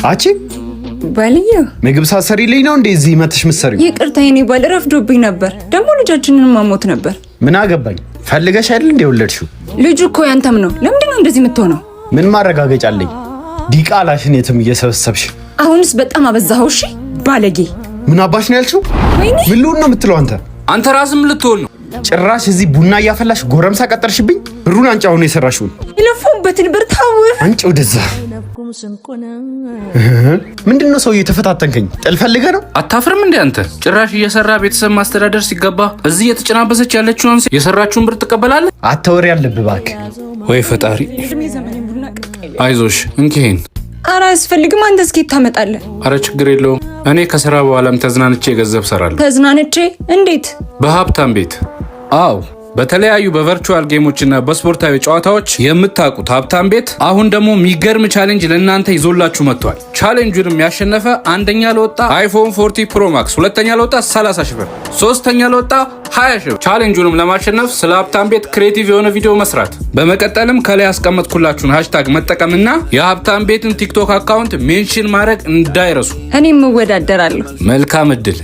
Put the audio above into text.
አቺ ባልየ ምግብ ሳሰሪልኝ ነው እንደዚህ መተሽ መስሪው? ይቅርታ የኔ ባል ረፍዶብኝ ነበር። ደግሞ ልጃችንን ማሞት ነበር። ምን አገባኝ? ፈልገሽ አይደል እንደ ወለድሽው? ልጁ እኮ ያንተም ነው። ለምንድን ነው እንደዚህ የምትሆነው? ምን ማረጋገጫ አለኝ? ዲቃላሽን የትም እየሰበሰብሽ። አሁንስ በጣም አበዛኸው። እሺ ባለጌ። ምን አባሽ ነው ያልሽው? ምን ልሁን ነው የምትለው አንተ? አንተ ራስም ልትሆን ነው። ጭራሽ እዚህ ቡና እያፈላሽ ጎረምሳ ቀጠርሽብኝ። ብሩን አንቺ አሁን የሰራሽው ይለፉበትን ብርታው አንቺ ወደዛ። ምንድነው ሰው እየተፈታተንከኝ? ጥል ፈልገህ ነው? አታፍርም እንዴ አንተ? ጭራሽ እየሰራ ቤተሰብ ማስተዳደር ሲገባ እዚህ የተጨናበሰች ያለችውን የሰራችውን ብር ትቀበላለህ? አታወሪ ያለብህ እባክህ። ወይ ፈጣሪ። አይዞሽ እንኪሄን። ኧረ አያስፈልግም። አንተ እስኪ ታመጣለህ። ኧረ ችግር የለውም። እኔ ከስራ በኋላም ተዝናንቼ ገንዘብ ሰራለሁ። ተዝናንቼ? እንዴት? በሀብታም ቤት። አዎ በተለያዩ በቨርቹዋል ጌሞችና በስፖርታዊ ጨዋታዎች የምታውቁት ሀብታም ቤት አሁን ደግሞ የሚገርም ቻሌንጅ ለእናንተ ይዞላችሁ መጥቷል። ቻሌንጁንም ያሸነፈ አንደኛ ለወጣ አይፎን 40 ፕሮ ማክስ፣ ሁለተኛ ለወጣ 30 ሺህ ብር፣ ሶስተኛ ለወጣ 20 ሺህ ብር። ቻሌንጁንም ለማሸነፍ ስለ ሀብታም ቤት ክሬቲቭ የሆነ ቪዲዮ መስራት፣ በመቀጠልም ከላይ ያስቀመጥኩላችሁን ሃሽታግ መጠቀምና የሀብታም ቤትን ቲክቶክ አካውንት ሜንሽን ማድረግ እንዳይረሱ። እኔም እወዳደራለሁ። መልካም እድል።